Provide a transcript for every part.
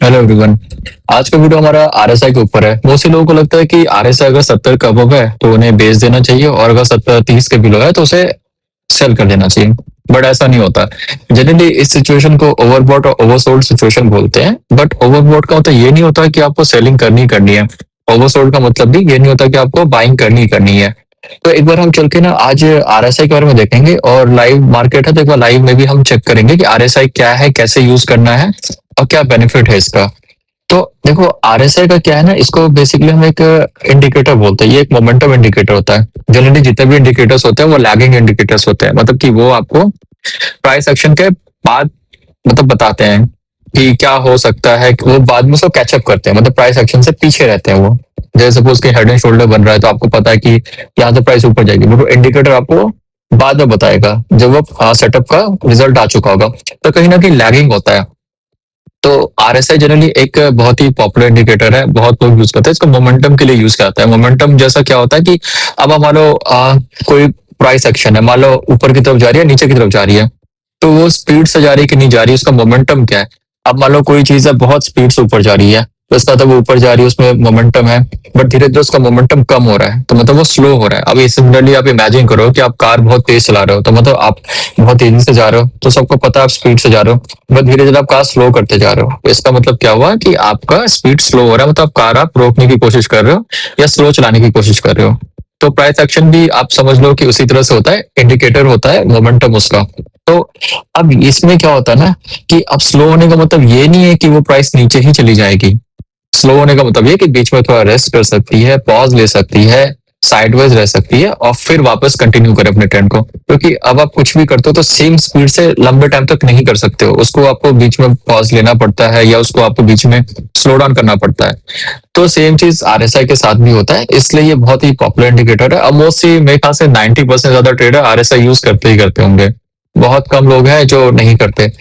Hello everyone. आज का video हमारा आरएसआई के ऊपर है। बहुत से लोगों को लगता है कि आरएसआई अगर 70 का अबव है तो उन्हें बेच देना चाहिए, और अगर 70 30 के बिलो है तो उसे सेल कर देना चाहिए। बट ऐसा नहीं होता। जनरली इस सिचुएशन को ओवरबॉट और ओवरसोल्ड सिचुएशन बोलते हैं। बट ओवरबॉट का मतलब ये नहीं होता कि आपको सेलिंग करनी ही करनी है। ओवरसोल्ड का मतलब भी ये नहीं होता कि आपको बाइंग करनी ही करनी है। तो एक बार हम चल के ना आज आरएसआई के बारे में देखेंगे, और लाइव मार्केट है तो एक बार लाइव में भी हम चेक करेंगे कि आरएसआई क्या है, कैसे यूज करना है और क्या बेनिफिट है इसका। तो देखो, आरएसआई का क्या है ना, इसको बेसिकली हम एक इंडिकेटर बोलते हैं। ये एक मोमेंटम इंडिकेटर होता है। जनरली जितने भी इंडिकेटर्स होते हैं वो लैगिंग इंडिकेटर्स होते हैं, मतलब कि वो आपको प्राइस एक्शन के बाद मतलब बताते हैं कि क्या हो सकता है। कि वो बाद में उसको कैचअप करते हैं, मतलब प्राइस एक्शन से पीछे रहते हैं वो। जैसे सपोज कि हेड एंड शोल्डर बन रहा है तो आपको पता है कि यहाँ से प्राइस ऊपर जाएगी, बट वो इंडिकेटर आपको बाद में बताएगा जब वो सेटअप का रिजल्ट आ चुका होगा। तो कहीं ना कहीं लैगिंग होता है। तो आरएसआई जनरली एक बहुत ही पॉपुलर इंडिकेटर है, बहुत लोग यूज करते हैं इसको। मोमेंटम के लिए यूज करता है। मोमेंटम जैसा क्या होता है कि अब मान लो कोई प्राइस एक्शन है, मान लो ऊपर की तरफ जा रही है, नीचे की तरफ जा रही है, तो वो स्पीड से जा रही है कि नहीं जा रही है, उसका मोमेंटम क्या है। अब मान लो कोई चीज है बहुत स्पीड से ऊपर जा रही है, तो इसका मतलब वो ऊपर जा रही है, उसमें मोमेंटम है। बट धीरे धीरे उसका मोमेंटम कम हो रहा है, तो मतलब वो स्लो हो रहा है। अभी सिमिलरली आप इमेजिन करो कि आप कार बहुत तेज चला रहे हो, तो मतलब आप बहुत तेजी से जा रहे हो, तो सबको पता है आप स्पीड से जा रहे हो। बट धीरे धीरे आप कार स्लो करते जा रहे हो, तो इसका मतलब क्या हुआ कि आपका स्पीड स्लो हो रहा है, मतलब कार आप रोकने की कोशिश कर रहे हो या स्लो चलाने की कोशिश कर रहे हो। तो प्राइस एक्शन भी आप समझ लो कि उसी तरह से होता है, इंडिकेटर होता है मोमेंटम उसका। तो अब इसमें क्या होता है ना कि अब स्लो होने का मतलब ये नहीं है कि वो प्राइस नीचे ही चली जाएगी। स्लो होने का मतलब ये कि बीच में थोड़ा रेस्ट कर सकती है, पॉज ले सकती है, साइडवेज रह सकती है, और फिर वापस कंटिन्यू करे अपने ट्रेंड को। क्योंकि अब आप कुछ भी करते हो तो सेम स्पीड से लंबे टाइम तक नहीं कर सकते हो, उसको आपको बीच में पॉज लेना पड़ता है या उसको आपको बीच में स्लो डाउन करना पड़ता है। तो सेम चीज आरएसआई के साथ भी होता है, इसलिए ये बहुत ही पॉपुलर इंडिकेटर है। अब मोस्टली मेरे ख्याल से 90% ज्यादा ट्रेडर आरएसआई यूज करते ही करते होंगे। बहुत कम लोग हैं जो नहीं करते।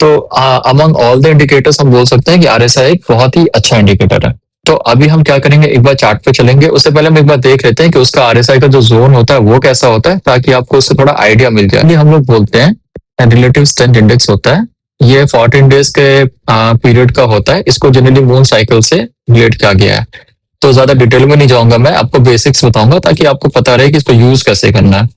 तो अमंग ऑल द इंडिकेटर्स हम बोल सकते हैं कि आरएसआई एक बहुत ही अच्छा इंडिकेटर है। तो अभी हम क्या करेंगे, एक बार चार्ट पे चलेंगे। उससे पहले हम एक बार देख लेते हैं कि उसका आरएसआई का जो जोन होता है वो कैसा होता है, ताकि आपको उससे थोड़ा आइडिया मिल जाए। ये हम लोग बोलते हैं रिलेटिव स्ट्रेंथ इंडेक्स होता है। ये 14 डेज के पीरियड का होता है। इसको जनरली मून साइकिल से रिलेट किया गया है। तो ज्यादा डिटेल में नहीं जाऊंगा, मैं आपको बेसिक्स बताऊंगा ताकि आपको पता रहे कि इसको यूज कैसे करना है।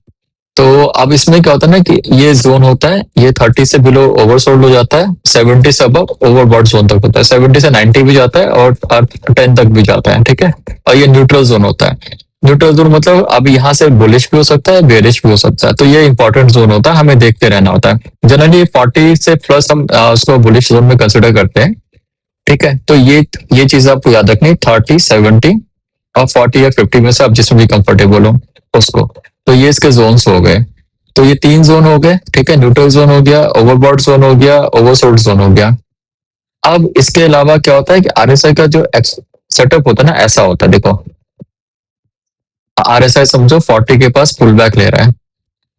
तो अब इसमें क्या होता है ना कि ये जोन होता है, ये 30 से बिलो ओवरसोल्ड हो जाता है, 70 से अब ओवरबॉट जोन तक होता है, 70 से 90 भी जाता है और 10 तक भी जाता है, ठीक है। और ये न्यूट्रल जोन होता है। न्यूट्रल जोन मतलब अब यहाँ से बुलिश भी हो सकता है, बेरिश भी हो सकता है। तो ये इंपॉर्टेंट जोन होता है, हमें देखते रहना होता है। जनरली 40 से प्लस हम उसको बुलिश जोन में कंसिडर करते हैं, ठीक है। तो ये चीज आपको याद रखनी, 30, 70 और 40 या 50 में से आप जिसमें भी कंफर्टेबल हो उसको। तो ये इसके जोन्स हो गए। तो ये 3 जोन हो गए, ठीक है। न्यूट्रल जोन हो गया, ओवरबॉट जोन हो गया, ओवरसोल्ड जोन हो गया। अब इसके अलावा क्या होता है कि आरएसआई का जो सेटअप होता है ना, ऐसा होता है। देखो, आरएसआई समझो 40 के पास पुल बैक ले रहा है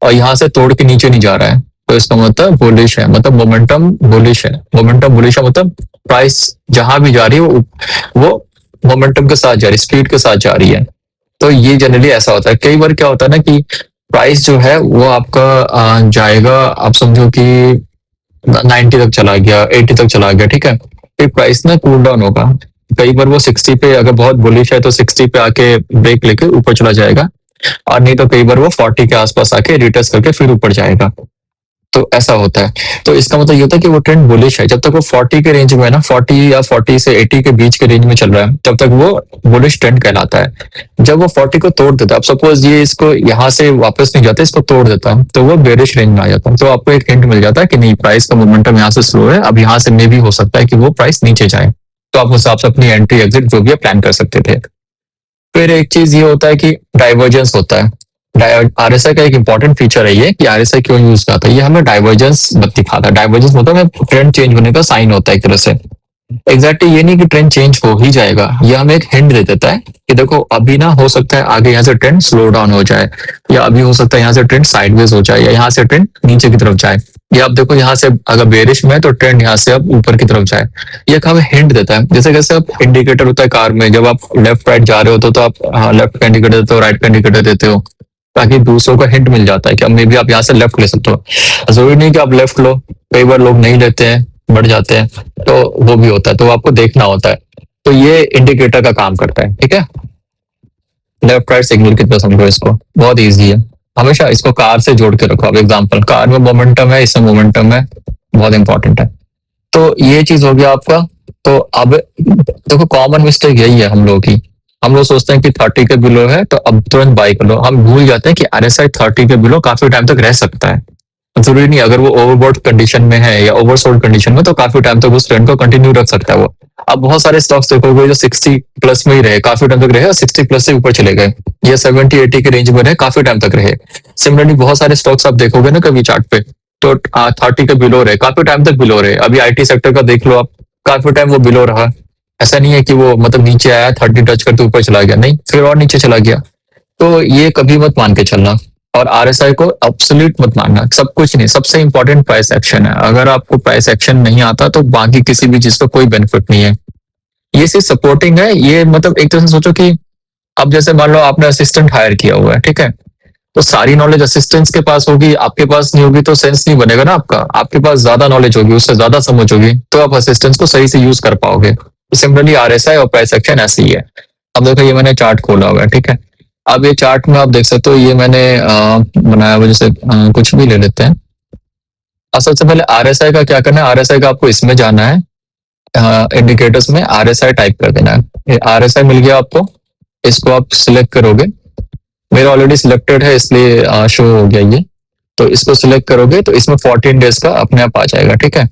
और यहाँ से तोड़ के नीचे नहीं जा रहा है, तो इसका मतलब बुलिश है, मतलब मोमेंटम बुलिश है। मोमेंटम बुलिश है मतलब प्राइस जहां भी जा रही है वो मोमेंटम के साथ जा रही है, स्पीड के साथ जा रही है। तो ये जनरली ऐसा होता है। कई बार क्या होता है ना कि प्राइस जो है वो आपका जाएगा, आप समझो कि 90 तक चला गया, 80 तक चला गया, ठीक है। फिर प्राइस ना कूल डाउन होगा। कई बार वो 60 पे, अगर बहुत बुलिश है तो 60 पे आके ब्रेक लेके ऊपर चला जाएगा, और नहीं तो कई बार वो 40 के आसपास आके रिटेस्ट करके फिर ऊपर जाएगा। तो ऐसा होता है। तो इसका मतलब ये होता है कि वो ट्रेंड बुलिश है। जब तक वो 40 के रेंज में है ना, 40 या 40 से 80 के बीच के रेंज में चल रहा है, तब तक वो बुलिश ट्रेंड कहलाता है। जब वो 40 को तोड़ देता है, अब सपोज ये इसको यहाँ से वापस नहीं जाता, इसको तोड़ देता है, तो वो बेरिश रेंज में आ जाता है। तो आपको एक हिंट मिल जाता है कि नहीं, प्राइस का मोमेंटम यहाँ से स्लो है, अब यहाँ से मे भी हो सकता है कि वो प्राइस नीचे जाए। तो आप उस हिसाब से अपनी एंट्री एग्जिट जो भी है प्लान कर सकते थे। फिर एक चीज ये होता है कि डाइवर्जेंस होता है। आरएसआई का एक इंपॉर्टेंट फीचर है ये कि आरएसआई क्यों यूज करता है, ये हमें डाइवर्जेंस दिखाता है। डाइवर्जेंस मतलब ट्रेंड चेंज होने का साइन होता है एक तरह से। एग्जैक्टली ये नहीं कि ट्रेंड चेंज हो ही जाएगा, ये हमें एक हिंट दे देता है कि देखो अभी ना हो सकता है आगे यहाँ से ट्रेंड स्लो डाउन हो जाए, या अभी हो सकता है यहाँ से ट्रेंड साइडवेज हो जाए, या यहाँ से ट्रेंड नीचे की तरफ जाए, या आप देखो यहाँ से अगर बेरिश में है तो ट्रेंड यहाँ से अब ऊपर की तरफ जाए। ये हमें हिंट देता है। जैसे कैसे आप इंडिकेटर होता है कार में, जब आप लेफ्ट राइट जा रहे हो तो आप लेफ्ट का इंडिकेटर देते हो, राइट का इंडिकेटर देते हो, ताकि दूसरों को हिंट मिल जाता है कि अब मे भी आप यहाँ से लेफ्ट ले सकते हो। जरूरी नहीं कि आप लेफ्ट लो, कई बार लोग नहीं लेते हैं, बढ़ जाते हैं, तो वो भी होता है, तो आपको देखना होता है। तो ये इंडिकेटर का काम करता है, ठीक है। लेफ्ट राइट सिग्नल की तरह समझो इसको, बहुत ईजी है। हमेशा इसको कार से जोड़ के रखो। अब एग्जाम्पल, कार में मोमेंटम है, इसमें मोमेंटम है, बहुत इंपॉर्टेंट है। तो ये चीज हो गया आपका। तो अब देखो, कॉमन मिस्टेक यही है हम लोगों की। हम लोग सोचते हैं कि 30 के बिलो है तो अब तुरंत बाई कर लो। हम भूल जाते हैं कि आरएसआई 30 के बिलो काफी टाइम तक रह सकता है। जरूरी नहीं, अगर वो ओवरबॉट कंडीशन में है या ओवरसोल्ड कंडीशन में, तो काफी टाइम तक उस ट्रेंड को कंटिन्यू रख सकता है वो। अब बहुत सारे स्टॉक्स देखोगे जो 60 प्लस में ही रहे, काफी टाइम तक रहे, और 60 प्लस से ऊपर चले गए, या 70-80 के रेंज में रहे, काफी टाइम तक रहे। सिमिलरली बहुत सारे स्टॉक्स आप देखोगे ना कभी चार्ट पे, तो 30 के बिलो रहे, काफी टाइम तक बिलो रहे। अभी आईटी सेक्टर का देख लो आप, काफी टाइम वो बिलो रहा। ऐसा नहीं है कि वो मतलब नीचे आया, 30 टच करते ऊपर चला गया, नहीं, फिर और नीचे चला गया। तो ये कभी मत मान के चलना। और आरएसआई को एब्सोल्यूट मत मानना, सब कुछ नहीं। सबसे इंपॉर्टेंट प्राइस एक्शन है। अगर आपको प्राइस एक्शन नहीं आता तो बाकी किसी भी चीज का कोई बेनिफिट नहीं है। ये सिर्फ सपोर्टिंग है। ये मतलब एक तरह से सोचो कि अब जैसे मान लो आपने असिस्टेंट हायर किया हुआ है, ठीक है, तो सारी नॉलेज असिस्टेंट के पास होगी, आपके पास नहीं होगी तो सेंस नहीं बनेगा ना आपका। आपके पास ज्यादा नॉलेज होगी, उससे ज्यादा समझ होगी, तो आप असिस्टेंट को सही से यूज कर पाओगे। तो सिमिलरली आरएसआई और प्राइस एक्शन ऐसे ही है। अब देखो, ये मैंने चार्ट खोला हुआ है, ठीक है। अब ये चार्ट में आप देख सकते हो, ये मैंने बनाया हुआ, जैसे कुछ भी ले लेते हैं। अब सबसे पहले आरएसआई का क्या करना है, आरएसआई का आपको इसमें जाना है, इंडिकेटर्स में आरएसआई टाइप कर देना है। आरएसआई मिल गया आपको, इसको आप सिलेक्ट करोगे। मेरा ऑलरेडी सिलेक्टेड है इसलिए शो हो गया ये। तो इसको सिलेक्ट करोगे तो इसमें 14 डेज का अपने आप आ जाएगा, ठीक है।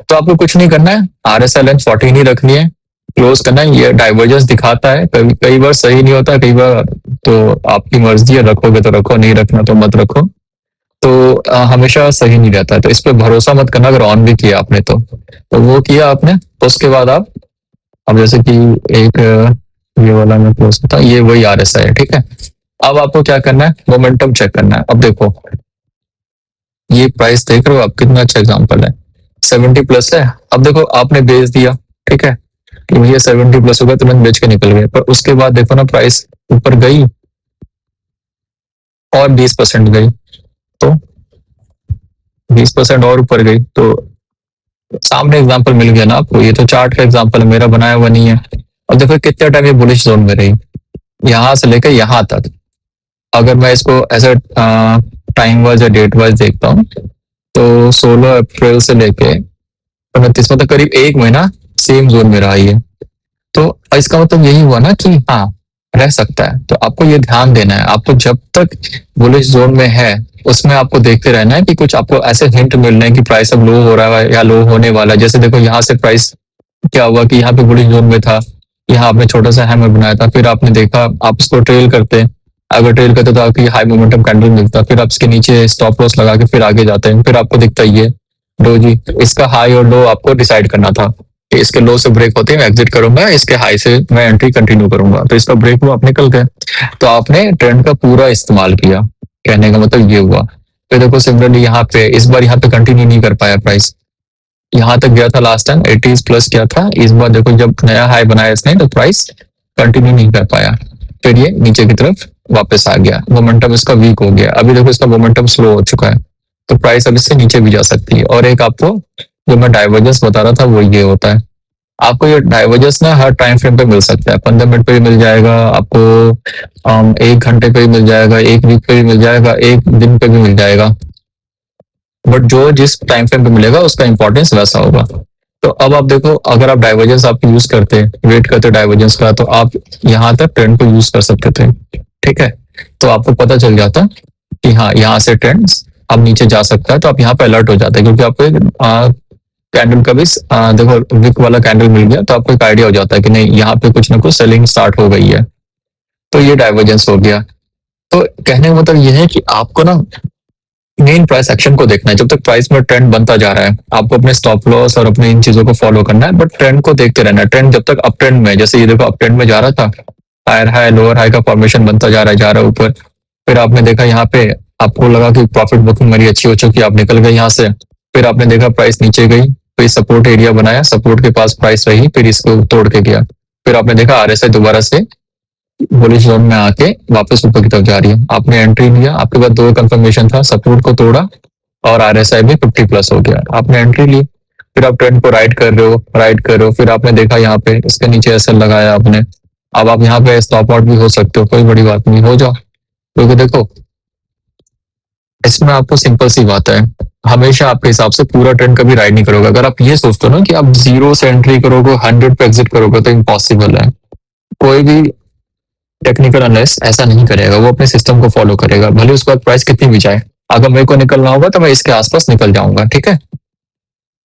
तो आपको कुछ नहीं करना है, आरएसआई लेंथ 14 ही रखनी है, क्लोज करना है। ये डाइवर्जेंस दिखाता है, कभी कई बार सही नहीं होता, कई बार तो आपकी मर्जी है, रखोगे तो रखो, नहीं रखना तो मत रखो। तो हमेशा सही नहीं रहता है, तो इस पर भरोसा मत करना। अगर ऑन भी किया आपने तो वो किया आपने, तो उसके बाद आप, अब जैसे कि एक ये वाला मैं क्लोज करता हूँ, ये वही आरएसआई है, ठीक है। अब आपको क्या करना है, मोमेंटम चेक करना है। अब देखो, ये प्राइस देख रहे हो आप, कितना अच्छा एग्जांपल है, 70 प्लस है। अब देखो, आपने बेच दिया, ठीक है, कि भैया 70 प्लस होगा, तुरंत बेच के निकल गए। पर उसके बाद देखो ना, प्राइस ऊपर गई और 20% गई, तो 20% और ऊपर गई। तो सामने एग्जांपल मिल गया ना आपको। ये तो चार्ट का एग्जांपल है, मेरा बनाया हुआ नहीं है। अब देखो कितने टाइम ये बुलिश जोन में रही, यहां से लेकर यहां तक। अगर मैं इसको ऐसे टाइम वाइज या डेट वाइज देखता हूँ, तो 16 अप्रैल से लेके 29, मतलब करीब एक महीना सेम जोन में रहा ये। तो इसका मतलब यही हुआ ना कि हाँ, रह सकता है। तो आपको ये ध्यान देना है, आपको जब तक बुलिश जोन में है उसमें आपको देखते रहना है कि कुछ आपको ऐसे हिंट मिल रहे हैं कि प्राइस अब लो हो रहा है या लो होने वाला है। जैसे देखो, यहाँ से प्राइस क्या हुआ कि यहाँ पे बुलिश जोन में था, यहाँ आपने छोटा सा हैमर बनाया था, फिर आपने देखा, आप उसको ट्रेल करते हैं। अगर ट्रेल करते तो आपकी हाई मोमेंटम कैंडल मिलता, फिर आप इसके नीचे स्टॉप लॉस लगा के फिर आगे जाते हैं, फिर आपको दिखता ही है डोजी। इसका हाई और लो आपको डिसाइड करना था कि इसके लो से ब्रेक होते हैं मैं एग्जिट करूंगा, इसके हाई से मैं एंट्री कंटिन्यू करूंगा। तो इसका ब्रेक हुआ, आप निकल गए। तो आपने ट्रेंड का पूरा इस्तेमाल किया, कहने का मतलब ये हुआ। फिर देखो, सिमिलरली यहाँ पे इस बार यहाँ पे कंटिन्यू नहीं कर पाया प्राइस, यहाँ तक गया था लास्ट टाइम, 80 प्लस किया था। इस बार देखो, जब नया हाई बनाया इसने तो प्राइस कंटिन्यू नहीं कर पाया, फिर ये नीचे की तरफ वापस आ गया, मोमेंटम इसका वीक हो गया। अभी देखो, इसका मोमेंटम स्लो हो चुका है, तो प्राइस अब इससे नीचे भी जा सकती है। और एक आपको जो मैं डाइवर्जेंस बता रहा था वो ये होता है, आपको ये डाइवर्जेंस ना हर टाइम फ्रेम पे मिल सकता है। 15 मिनट पे भी मिल जाएगा आपको, 1 घंटे पे भी मिल जाएगा, 1 वीक पे भी मिल जाएगा, 1 दिन पे भी मिल जाएगा। बट जो जिस टाइम फ्रेम पे मिलेगा उसका इंपॉर्टेंस वैसा होगा। तो अब आप देखो, अगर आप डाइवर्जेंस आप यूज करते, वेट करते डाइवर्जेंस का, तो आप यहाँ तक ट्रेंड को यूज कर सकते थे, ठीक है। तो आपको पता चल जाता कि हाँ, यहाँ से ट्रेंड अब नीचे जा सकता है, तो आप यहाँ पे अलर्ट हो जाते हैं, क्योंकि आपको कैंडल का भी देखो विक वाला कैंडल मिल गया, तो आपको एक आइडिया हो जाता है कि नहीं, यहाँ पे कुछ ना कुछ सेलिंग स्टार्ट हो गई है। तो ये डाइवर्जेंस हो गया। तो कहने का मतलब ये है कि आपको ना मेन प्राइस एक्शन को देखना है। जब तक प्राइस में ट्रेंड बनता जा रहा है, आपको अपने स्टॉप लॉस और अपने इन चीजों को फॉलो करना है, बट ट्रेंड को देखते रहना है। ट्रेंड जब तक अप ट्रेंड में, जैसे ये देखो अप ट्रेंड में जा रहा था, हायर हाई लोअर हाई का फॉर्मेशन बनता जा रहा है ऊपर। फिर आपने देखा यहाँ पे, आपको लगा कि प्रॉफिट बुकिंग मेरी अच्छी हो चुकी है, आप निकल गए यहाँ से। फिर आपने देखा प्राइस नीचे गई, तो ये सपोर्ट एरिया बनाया, सपोर्ट के पास प्राइस रही, फिर इसको तोड़ के गया। फिर आपने देखा आरएसआई दोबारा से बुलिश जोन में आके वापस ऊपर की तरफ जा रही है, आपने एंट्री लिया, आपके पास 2 कंफर्मेशन था, सपोर्ट को तोड़ा और आरएसआई भी 50 प्लस हो गया, आपने एंट्री ली। फिर आप ट्रेंड को राइट कर रहे हो, राइट कर रहे हो, फिर आपने देखा यहाँ पे इसके नीचे ऐसे लगाया आपने। अब आप यहाँ पे स्टॉप आउट भी हो सकते हो, कोई बड़ी बात नहीं, हो जाओ। क्योंकि देखो इसमें आपको सिंपल सी बात है, हमेशा आपके हिसाब से पूरा ट्रेंड कभी राइड नहीं करोगे। अगर आप ये सोचते हो ना कि आप 0 से एंट्री करोगे 100 पे एग्जिट करोगे तो इम्पॉसिबल है। कोई भी टेक्निकल एनालिस्ट ऐसा नहीं करेगा, वो अपने सिस्टम को फॉलो करेगा, भले उसके बाद प्राइस कितनी भी जाए। अगर मेरे को निकलना होगा तो मैं इसके आसपास निकल जाऊंगा, ठीक है।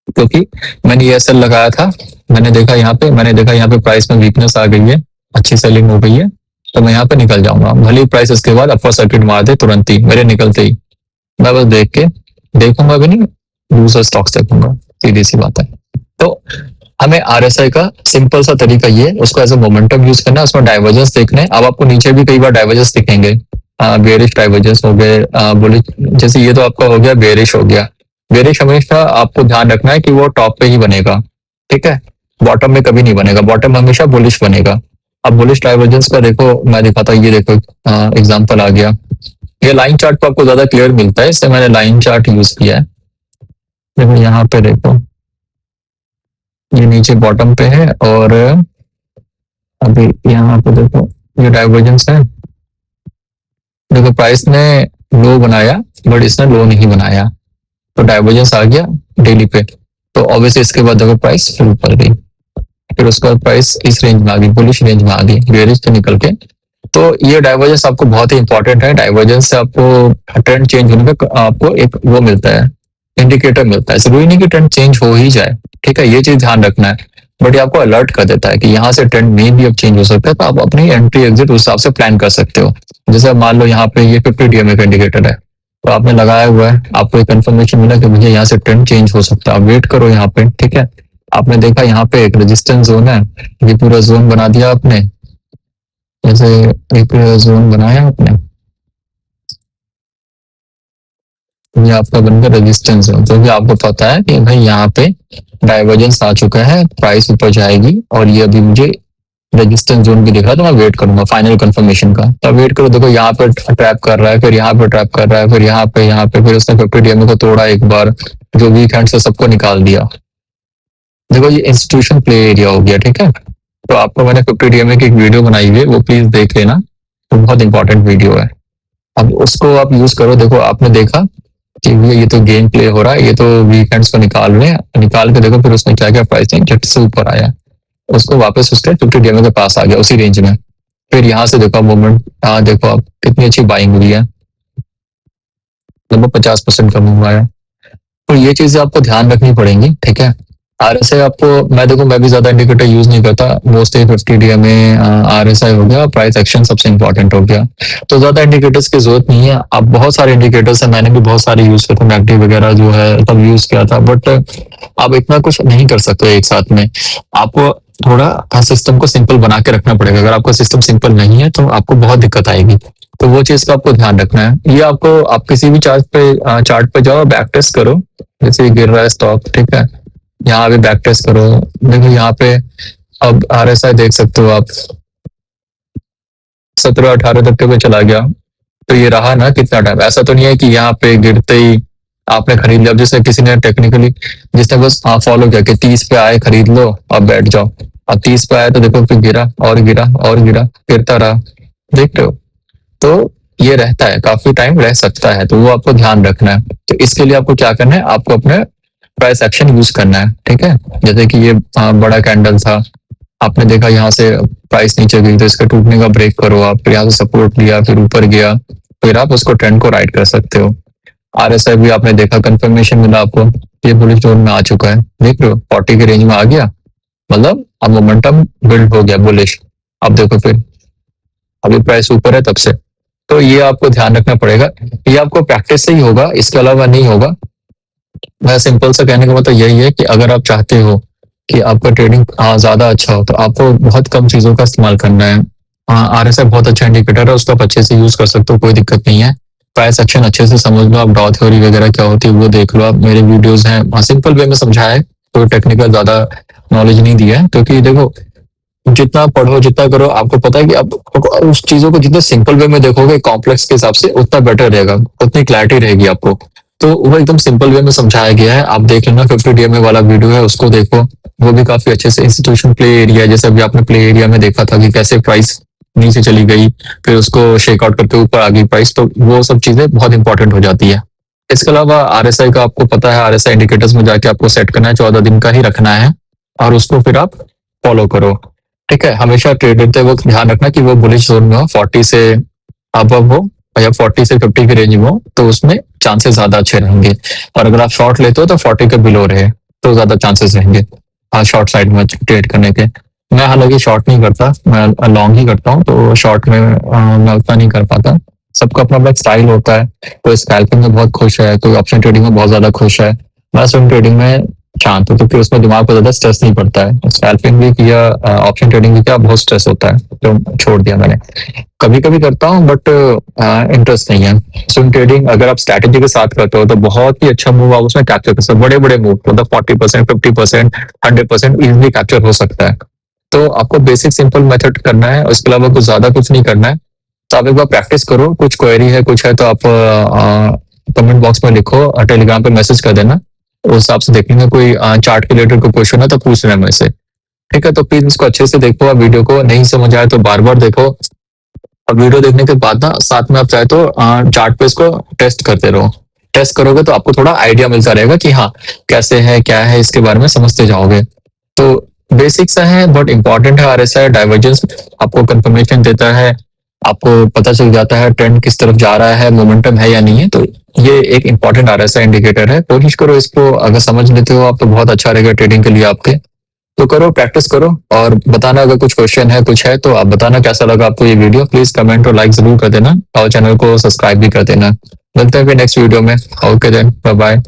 क्योंकि मैंने ये एसएल लगाया था, मैंने देखा यहाँ पे प्राइस में वीकनेस आ गई है, अच्छी सेलिंग हो गई है, तो मैं यहाँ पे निकल जाऊंगा। भले ही प्राइस इसके बाद अपर सर्किट मार दे तुरंत ही मेरे निकलते ही, मैं बस देख के देखूंगा भी नहीं, दूसरा स्टॉक्स देखूंगा, सीधी सी बात है। तो हमें आरएसआई का सिंपल सा तरीका ये है, उसको एज ए मोमेंटम यूज करना है, उसमें डाइवर्जेंस देखने हैं। अब आपको नीचे भी कई बार डाइवर्जेंस दिखेंगे, बेरिश डाइवर्जेंस हो गए, बुलिश, जैसे ये तो आपका हो गया बेरिश हो गया। बेरिश हमेशा आपको ध्यान रखना है कि वो टॉप पे ही बनेगा, ठीक है, बॉटम में कभी नहीं बनेगा, बॉटम हमेशा बुलिश बनेगा। अब बुलिश डाइवर्जेंस का देखो, मैं दिखाता हूँ, ये देखो एग्जाम्पल आ गया। ये लाइन चार्ट पर आपको ज्यादा क्लियर मिलता है, इससे मैंने लाइन चार्ट यूज किया है। देखो यहाँ पे देखो, ये नीचे बॉटम पे है, और अभी यहाँ पे देखो ये डाइवर्जेंस है। देखो प्राइस ने लो बनाया, बट इसने लो नहीं बनाया, तो डाइवर्जेंस आ गया डेली पे। तो ऑब्वियसली इसके बाद देखो प्राइस फिर ऊपर गई, फिर उसके बाद प्राइस इस रेंज में आ गई, बुलिश रेंज में आ गई, बेरिश से निकल के। तो ये डाइवर्जेंस आपको बहुत ही इंपॉर्टेंट है। डाइवर्जेंस से आपको ट्रेंड चेंज होने का आपको एक वो मिलता है, इंडिकेटर मिलता है। जरूरी नहीं कि ट्रेंड चेंज हो ही जाए, ठीक है, ये चीज ध्यान रखना है। बट ये आपको अलर्ट कर देता है कि यहाँ से ट्रेंड में भी अब चेंज हो सकता है, तो आप अपनी एंट्री एग्जिट उस हिसाब से प्लान कर सकते हो। जैसे अब मान लो यहाँ पे ये 50 डीएमए का इंडिकेटर है, तो आपने लगाया हुआ है, आपको एक कंफर्मेशन मिला कि मुझे यहाँ से ट्रेंड चेंज हो सकता है, आप वेट करो यहाँ पे, ठीक है। आपने देखा यहाँ पे एक रेजिस्टेंस जोन है, ये पूरा जोन बना दिया आपने, जैसे एक जोन बनाया आपने, ये आपका बनकर रेजिस्टेंस है, क्योंकि आपको पता है कि भाई यहाँ पे डाइवर्जेंस आ चुका है, प्राइस ऊपर जाएगी, और ये अभी मुझे रेजिस्टेंस जोन भी दिख रहा है, तो मैं वेट करूंगा फाइनल कंफर्मेशन का। तो वेट करो, देखो यहाँ पे ट्रैप कर रहा है, फिर यहाँ पे ट्रैप कर रहा है, फिर यहाँ पे फिर उसने 50 डीएमए को तोड़ा एक बार, जो वीक हैंड से सबको निकाल दिया। देखो ये इंस्टीट्यूशन प्ले एरिया हो गया, ठीक है। तो आपको मैंने 50 डीएमए की एक वीडियो बनाई हुई है, वो प्लीज देख लेना, तो बहुत इंपॉर्टेंट वीडियो है। अब उसको आप यूज करो। देखो आपने देखा कि ये तो गेम प्ले हो रहा है, ये तो वीकेंड्स को निकाल रहे हैं, निकाल के देखो फिर उसने क्या किया, प्राइसिंग झट से ऊपर आया, उसको वापस उसके 50 डीएमए के पास आ गया उसी रेंज में। फिर यहाँ से देखो मूवमेंट, हाँ देखो आप कितनी अच्छी बाइंग हुई है, लगभग 50% का मूव आया। तो ये चीजें आपको ध्यान रखनी पड़ेंगी, ठीक है। आरएसआई आपको, मैं भी ज्यादा इंडिकेटर यूज नहीं करता, मोस्टली 50 डीएमए आरएसआई हो गया, प्राइस एक्शन सबसे इंपॉर्टेंट हो गया, तो ज्यादा इंडिकेटर्स की जरूरत नहीं है। अब बहुत सारे इंडिकेटर्स है, मैंने भी बहुत सारे यूज किए थे, मैकडी वगैरह जो है सब यूज किया था, बट आप इतना कुछ नहीं कर सकते एक साथ में। आपको थोड़ा सिस्टम को सिंपल बना के रखना पड़ेगा। अगर आपका सिस्टम सिंपल नहीं है तो आपको बहुत दिक्कत आएगी, तो वो चीज का आपको ध्यान रखना है। ये आपको, आप किसी भी चार्ट पे जाओ, बैक टेस्ट करो, जैसे ये गिर रहा है स्टॉक, ठीक है, यहाँ पे बैक टेस्ट करो। देखो यहाँ पे अब आरएसआई देख सकते हो आप, 17-18 तक के पे चला गया, तो ये रहा ना कितना टाइम। ऐसा तो नहीं है कि यहाँ पे गिरते ही आपने खरीद लिया। अब जैसे किसी ने टेक्निकली, जिसने बस फॉलो किया कि 30 पे आए खरीद लो अब बैठ जाओ, अब 30 पे आए तो देखो फिर गिरा और गिरा और गिरा, गिरता रहा, देख रहे हो। तो ये रहता है, काफी टाइम रह सकता है, तो वो आपको ध्यान रखना है। तो इसके लिए आपको क्या करना है, आपको अपने प्राइस एक्शन यूज करना है, ठीक है। जैसे कि ये बड़ा कैंडल था, आपने देखा यहाँ से प्राइस नीचे गई, तो इसके टूटने का ब्रेक करो आप, फिर यहाँ से सपोर्ट लिया, फिर ऊपर गया, फिर आप उसको ट्रेंड को राइड कर सकते हो। आरएसआई भी आपने देखा, कंफर्मेशन मिला आपको, ये बुलिश जोन में आ चुका है, देख रहे हो 40 के रेंज में आ गया, मतलब अब मोमेंटम बिल्ड हो गया बुलिश। अब देखो फिर अभी प्राइस ऊपर है तब से। तो ये आपको ध्यान रखना पड़ेगा, ये आपको प्रैक्टिस से ही होगा, इसके अलावा नहीं होगा। मैं सिंपल सा कहने का मतलब यही है कि अगर आप चाहते हो कि आपका ट्रेडिंग ज्यादा अच्छा हो, तो आपको बहुत कम चीजों का इस्तेमाल करना है। आरएसआई बहुत अच्छा इंडिकेटर है, उसको आप अच्छे से यूज कर सकते हो, कोई दिक्कत नहीं है। प्राइस एक्शन अच्छे से समझ लो आप, डॉ थ्योरी वगैरह क्या होती है वो देख लो आप, मेरे वीडियोस हैं, सिंपल वे में समझाया है, कोई टेक्निकल ज्यादा नॉलेज नहीं दिया है। क्योंकि देखो जितना पढ़ो जितना करो, आपको पता है कि आप उस चीजों को जितने सिंपल वे में देखोगे कॉम्प्लेक्स के हिसाब से, उतना बेटर रहेगा, उतनी क्लैरिटी रहेगी आपको। तो वो एकदम सिंपल वे में समझाया गया है। आप देख लेना, 50 डीएमए वाला वीडियो है, उसको देखो। वो भी काफी अच्छे से इंस्टीट्यूशन प्ले एरिया, जैसे अभी आपने प्ले एरिया में देखा था कि कैसे प्राइस नीचे चली गई, फिर उसको शेक आउट करके ऊपर आ गई प्राइस, तो वो सब चीजें बहुत इंपॉर्टेंट हो जाती है। इसके अलावा आरएसआई का आपको पता है, आरएसआई इंडिकेटर्स में जाके आपको सेट करना है, 14 दिन का ही रखना है और उसको फिर आप फॉलो करो। ठीक है, हमेशा ट्रेड करते वक्त ध्यान रखना कि वो बुलिश जोन में हो, 40 से अबव हो या 40 से 50 की रेंज में हो, तो उसमें चांसेस ज्यादा अच्छे रहेंगे। और अगर आप शॉर्ट लेते हो तो 40 के बिलो रहे तो ज्यादा चांसेस रहेंगे शॉर्ट साइड में ट्रेड करने के। मैं हालांकि शॉर्ट नहीं करता, मैं लॉन्ग ही करता हूँ, तो शॉर्ट में मैं उतना नहीं कर पाता। सबका अपना अपना स्टाइल होता है, कोई स्कैल्पिंग में बहुत खुश है, कोई ऑप्शन ट्रेडिंग में बहुत ज्यादा खुश है। मैं स्विंग ट्रेडिंग में शांत हूँ, क्योंकि उसमें दिमाग को ज्यादा स्ट्रेस नहीं पड़ता है। स्कैल्पिंग भी किया, ऑप्शन ट्रेडिंग भी किया, बहुत स्ट्रेस होता है, तो छोड़ दिया मैंने। कभी कभी करता हूँ बट इंटरेस्ट नहीं है। स्विंग ट्रेडिंग अगर आप स्ट्रैटेजी के साथ करते हो तो बहुत ही अच्छा मूव आप उसमें कैप्चर कर सकते हो, बड़े बड़े मूव, मतलब 40%, 50%, 100% इजिली कैप्चर हो सकता है। तो आपको बेसिक सिंपल मेथड करना है, उसके अलावा कुछ ज्यादा कुछ नहीं करना है। तो आप एक बार प्रैक्टिस करो, कुछ क्वेरी है कुछ है तो आप कमेंट बॉक्स में लिखो, टेलीग्राम पे मैसेज कर देना, उस हिसाब से देखेंगे। कोई चार्ट के रिलेटेड कोई क्वेश्चन है तो पूछ लेना मेरे से। ठीक है, तो प्लीज इसको अच्छे से देखो, आप वीडियो को नहीं समझ आए तो बार बार देखो, और वीडियो देखने के बाद ना साथ में आप चाहे तो चार्ट पे इसको टेस्ट करते रहो। टेस्ट करोगे तो आपको थोड़ा आइडिया मिलता रहेगा कि हाँ कैसे है क्या है, इसके बारे में समझते जाओगे। तो बेसिक सा है, बहुत इंपॉर्टेंट है। आरएसआई डाइवर्जेंस आपको कंफर्मेशन देता है, आपको पता चल जाता है ट्रेंड किस तरफ जा रहा है, मोमेंटम है या नहीं है। तो ये एक इंपॉर्टेंट आरएसआई इंडिकेटर है। कोशिश करो इसको, अगर समझ लेते हो आप तो बहुत अच्छा रहेगा ट्रेडिंग के लिए आपके। तो करो, प्रैक्टिस करो और बताना अगर कुछ क्वेश्चन है कुछ है तो आप बताना कैसा लगा आपको ये वीडियो। प्लीज कमेंट और लाइक जरूर कर देना और चैनल को सब्सक्राइब भी कर देना। मिलते हैं फिर नेक्स्ट वीडियो में। Okay then, bye bye.